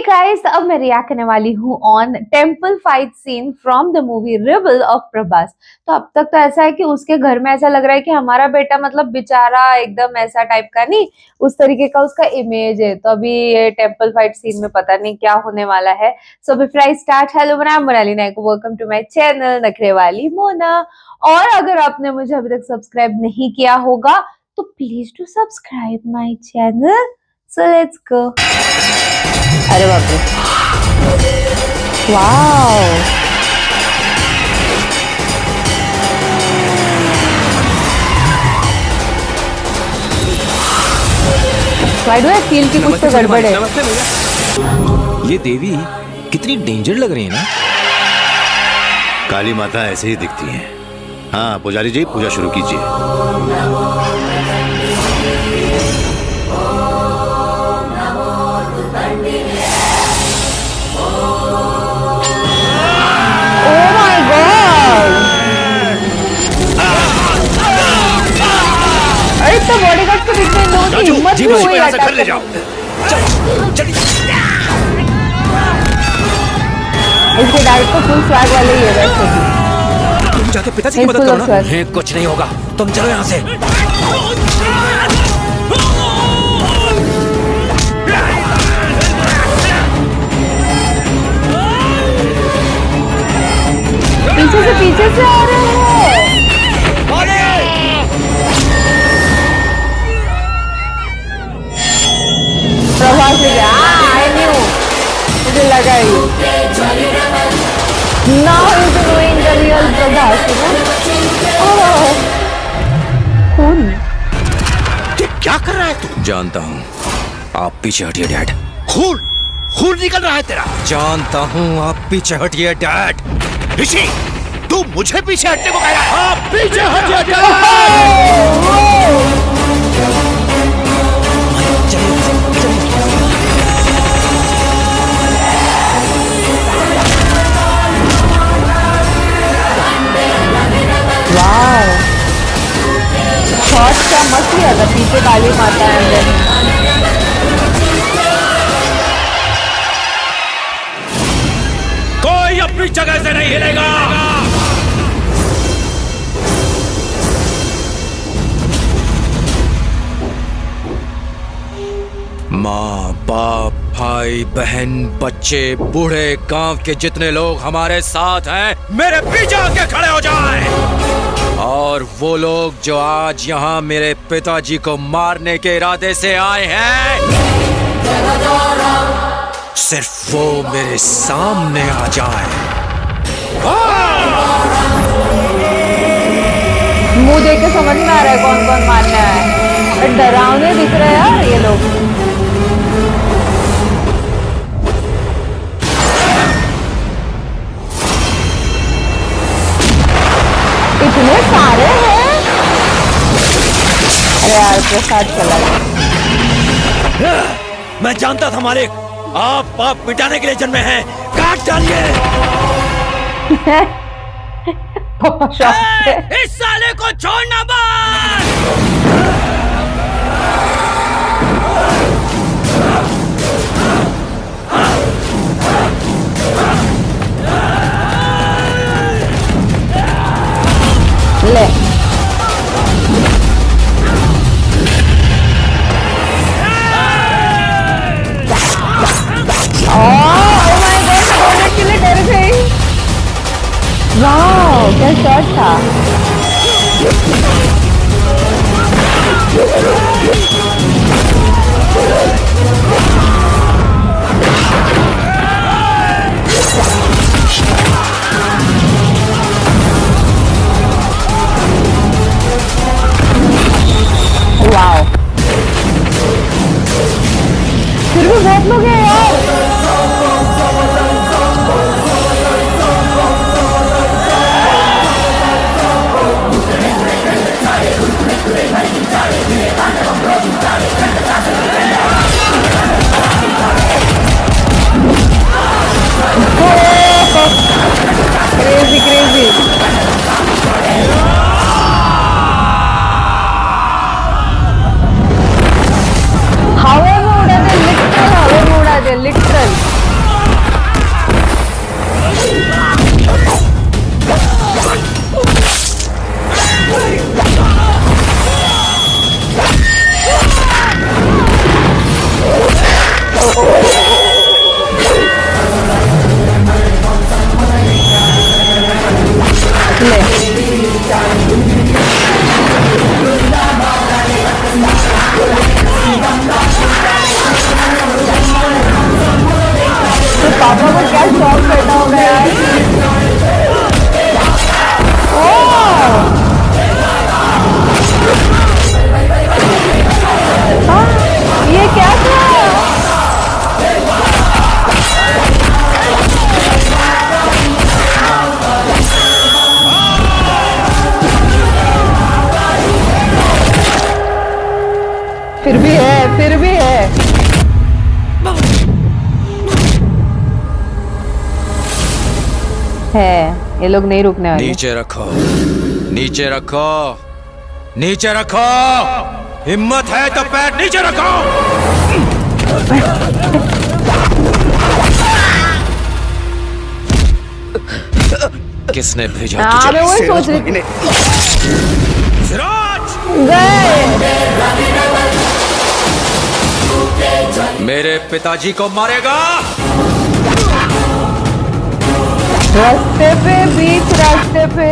Guys, अब मैं react करने वाली हूँ on temple fight scene from the movie Rebel of Prabhas. तो अब तक तो ऐसा है कि उसके घर में ऐसा लग रहा है कि हमारा बेटा मतलब बेचारा एकदम ऐसा टाइप का नहीं, उस तरीके का उसका इमेज है। तो अभी ये टेम्पल फाइट सीन में पता नहीं क्या होने वाला है। So before I start, hello मैं मोनाली नायक, वेलकम टू माय चैनल नखरे वाली मोना। और अगर आपने मुझे अभी तक सब्सक्राइब नहीं किया होगा तो please to subscribe my channel. So let's go. अरे बाप रे, wow, why do I feel कि कुछ तो गड़बड़ है। ये देवी कितनी डेंजर लग रही है ना। काली माता ऐसे ही दिखती हैं। हाँ पुजारी जी, पूजा शुरू कीजिए। तो बॉडीगार्ड के बीच में इन लोगों की हिम्मत भी हुई अटैक ले जाओ। इसके डाइट तो फुल स्वैग वाले ही है वैसे भी। तुम जाके पिताजी की मदद करो ना। उन्हें कुछ नहीं होगा, तुम चलो यहाँ से। पीछे से आ रहे हैं। प्रभास ने क्या? I knew, मुझे लगा ही। Now is knowing the real Prabhas, ओह, खून। क्या कर रहा है तू? जानता हूँ, आप पीछे हटिए डैड। खून खून निकल रहा है तेरा। जानता हूँ, आप पीछे हटिए डैड। ऋषि, तू मुझे पीछे हटने को कह रहा है? आप पीछे हटिए डैड। शॉट क्या मस्त लिया था, पीछे काली माता है अंदर। कोई अपनी जगह से नहीं हिलेगा। माँ बाप भाई बहन बच्चे बूढ़े गांव के जितने लोग हमारे साथ हैं, मेरे पीछे आके खड़े हो जाएं। और वो लोग जो आज यहाँ मेरे पिताजी को मारने के इरादे से आए हैं, सिर्फ वो मेरे सामने आ जाए। मुंह देख के समझ में आ रहा है कौन कौन मारना है। डरावने दिख रहे हैं यार ये लोग। इतने सारे हैं। अरे यार प्रसाद चला गया। मैं जानता था मालिक, आप पाप मिटाने के लिए जन्मे हैं। काट डालिए। इस साले को छोड़ना बस। ले के लिए डर गई। वाह क्या शॉट था। वाह, फिर भी बहुत लोग हैं यार। Crazy crazy. हवा में उड़ा दे, लिटरल हवा में उड़ा दे, लिटरल। तो पापा को क्या शौक पैदा हो गया यार। ओह! हाँ, ये क्या था? फिर भी है, फिर भी है। है, ये लोग नहीं रुकने वाले। नीचे रखो, नीचे रखो, नीचे रखो। हिम्मत है तो पैर नीचे रखो। किसने भेजा हाँ, तुझे? मैं वही सोच रही थी। सिराज! गए। मेरे पिताजी को मारेगा। रास्ते पे, बीच रास्ते पे।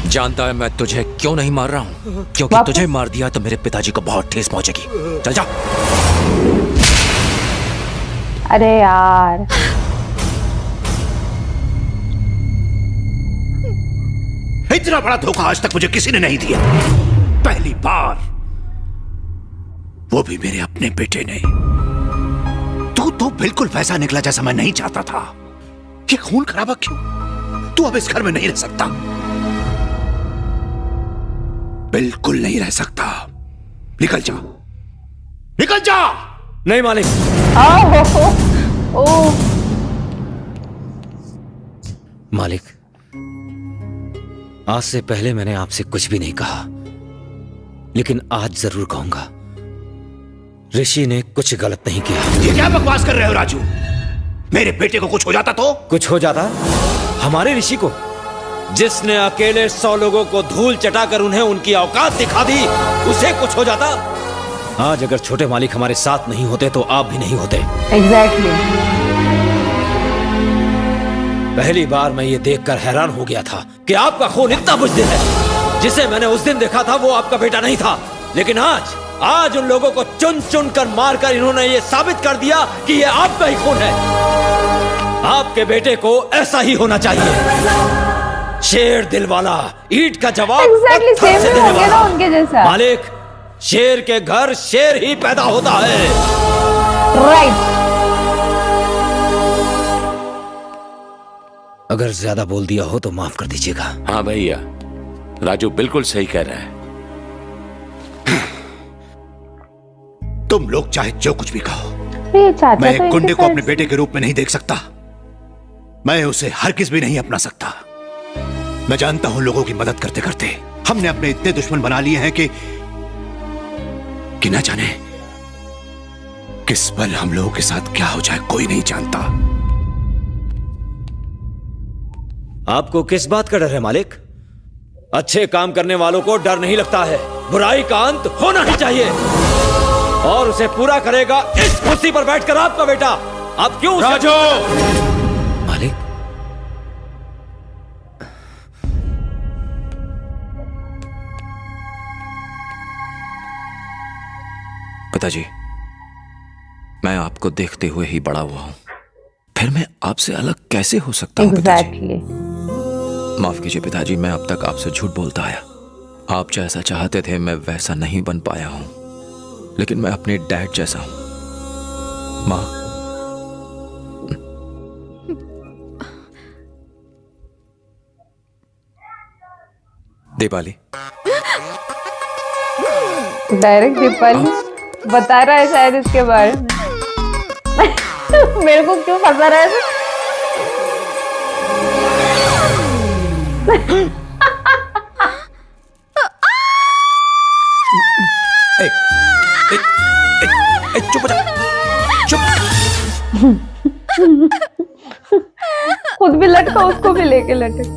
जानता है मैं तुझे क्यों नहीं मार रहा हूँ? क्योंकि वापस? तुझे मार दिया तो मेरे पिताजी को बहुत ठेस पहुंचेगी। चल जा। अरे यार, इतना बड़ा धोखा आज तक मुझे किसी ने नहीं दिया। पहली बार, वो भी मेरे अपने बेटे ने। तू तो बिल्कुल वैसा निकला जैसा मैं नहीं चाहता था। ये खून खराबा क्यों? तू अब इस घर में नहीं रह सकता, बिल्कुल नहीं रह सकता। निकल जा, निकल जा। नहीं मालिक। ओ, मालिक, आज से पहले मैंने आपसे कुछ भी नहीं कहा, लेकिन आज जरूर कहूंगा। ऋषि ने कुछ गलत नहीं किया। ये क्या बकवास कर रहे हो राजू? मेरे बेटे को कुछ हो जाता तो? कुछ हो जाता हमारे ऋषि को, जिसने अकेले 100 लोगों को धूल चटाकर उन्हें उनकी औकात दिखा दी, उसे कुछ हो जाता। आज अगर छोटे मालिक हमारे साथ नहीं होते तो आप भी नहीं होते। एग्जैक्टली। पहली बार मैं ये देखकर हैरान हो गया था कि आपका खून इतना बुझदिल है। जिसे मैंने उस दिन देखा था वो आपका बेटा नहीं था, लेकिन आज उन लोगों को चुन चुन कर मारकर इन्होंने ये साबित कर दिया कि ये आपका ही खून है। आपके बेटे को ऐसा ही होना चाहिए। शेर दिल वाला, ईंट का जवाब एग्जैक्टली पत्थर सेम से ही देने हो गया ना वाला। उनके जैसा। मालिक, शेर के घर शेर ही पैदा होता है। राइट। अगर ज्यादा बोल दिया हो तो माफ कर दीजिएगा। हाँ भैया, राजू बिल्कुल सही कह रहा है। तुम लोग चाहे जो कुछ भी कहो, ये चाचा मैं तो एक गुंडे इनके को अपने साथ- बेटे के रूप में नहीं देख सकता। मैं उसे हरगिज भी नहीं अपना सकता। मैं जानता हूं लोगों की मदद करते करते हमने अपने इतने दुश्मन बना लिए हैं कि न जाने किस पल हम लोगों के साथ क्या हो जाए कोई नहीं जानता। आपको किस बात का डर है मालिक? अच्छे काम करने वालों को डर नहीं लगता है। बुराई का अंत होना ही चाहिए, और उसे पूरा करेगा इस कुर्सी पर बैठकर आपका बेटा। आप क्यों राजू? मालिक, पिताजी, मैं आपको देखते हुए ही बड़ा हुआ हूं, फिर मैं आपसे अलग कैसे हो सकता हूं? एग्जैक्टली। माफ कीजिए पिताजी, मैं अब तक आपसे झूठ बोलता आया। आप जैसा चाहते थे मैं वैसा नहीं बन पाया हूं, लेकिन मैं अपने डैड जैसा हूं। माँ, दीपाली। डायरेक्ट दीपाली बता रहा है शायद इसके बारे में। मेरे को क्यों फंसा रहा है? चुप हो जा, चुप। खुद भी लटका, उसको भी लेके लटक।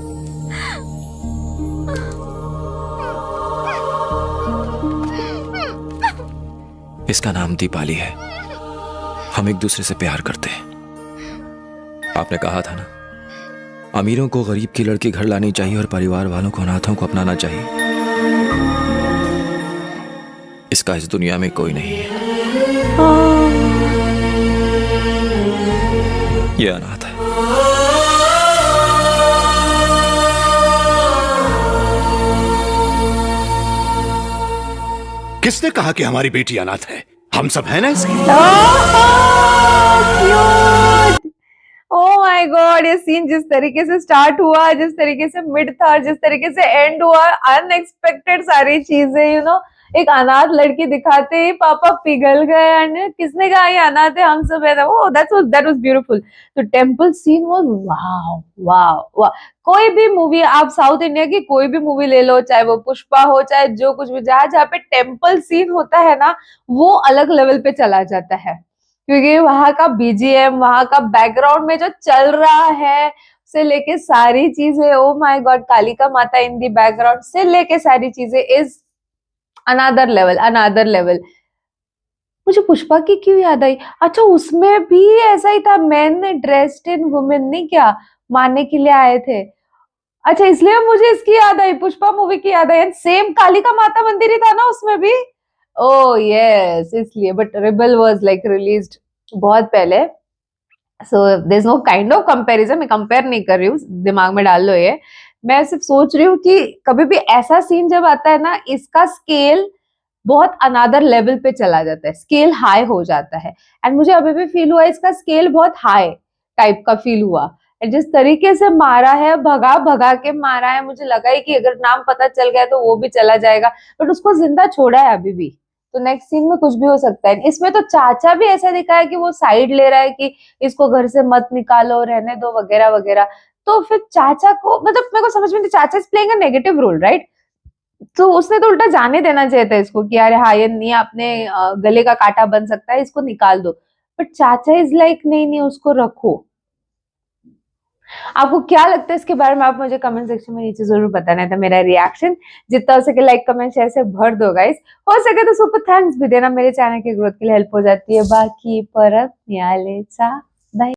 इसका नाम दीपाली है। हम एक दूसरे से प्यार करते हैं। आपने कहा था ना, अमीरों को गरीब की लड़की घर लानी चाहिए और परिवार वालों को अनाथों को अपनाना चाहिए। इसका इस दुनिया में कोई नहीं है। ये अनाथ है। किसने कहा कि हमारी बेटी अनाथ है? हम सब हैं ना इसकी। ओह माय गॉड, ये सीन जिस तरीके से स्टार्ट हुआ, जिस तरीके से मिड था, जिस तरीके से एंड हुआ, अनएक्सपेक्टेड सारी चीजें, यू नो, एक अनाथ लड़की दिखाते ही पापा पिघल गए। एंड किसने कहा ये अनाथ है, हम सब है। Oh that was beautiful. तो temple scene was wow wow wow. कोई भी मूवी, आप साउथ इंडिया की कोई भी मूवी ले लो, चाहे वो पुष्पा हो, चाहे जो कुछ भी, जहाँ पे टेम्पल सीन होता है ना, वो अलग लेवल पे चला जाता है। क्योंकि वहां का बीजीएम, वहां का बैकग्राउंड में जो चल रहा है से लेके सारी चीजें, ओ माय गॉड, कालिका माता इन दी बैकग्राउंड से लेके सारी चीजें is another level, another level. मुझे पुष्पा की क्यों याद आई? अच्छा, उसमें भी ऐसा ही था, मैन ड्रेस्ड इन वुमेन, नहीं क्या मारने के लिए आए थे। अच्छा, इसलिए मुझे इसकी याद आई, पुष्पा मूवी की याद आई। सेम कालिका माता मंदिर ही था ना उसमें भी। ओह यस, इसलिए। But Rebel was like released बहुत पहले, so there is no kind of comparison. मैं कंपेयर नहीं कर रही हूँ, दिमाग में डाल लो ये। मैं सिर्फ सोच रही हूँ कि कभी भी ऐसा सीन जब आता है ना, इसका स्केल बहुत अनदर लेवल पे चला जाता है, स्केल हाई हो जाता है। एंड मुझे अभी भी फील हुआ इसका स्केल बहुत हाई टाइप का फील हुआ। जिस तरीके से मारा है, भगा भगा के मारा है, मुझे लगा ही कि अगर नाम पता चल गया तो वो भी चला जाएगा, बट उसको जिंदा छोड़ा है अभी भी। तो नेक्स्ट सीन में कुछ भी हो सकता है। इसमें तो चाचा भी ऐसा दिखा है कि वो साइड ले रहा है कि इसको घर से मत निकालो, रहने दो, वगैरह वगैरह। तो फिर चाचा को, मतलब मेरे को समझ में नहीं, chacha is playing a negative role, right? तो उसने तो उल्टा जाने देना चाहिए था इसको कि यार हाँ, ये नहीं अपने गले का कांटा बन सकता है, इसको निकाल दो। बट चाचा इज लाइक नहीं नहीं, उसको रखो। आपको क्या लगता है इसके बारे में? आप मुझे कमेंट सेक्शन में नीचे जरूर बताना था। मेरा रिएक्शन जितना हो सके लाइक कमेंट शेयर से भर दो गाइस। हो सके तो सुपर थैंक्स भी देना, मेरे चैनल की ग्रोथ के लिए हेल्प हो जाती है। बाकी परत न्यायालय चा।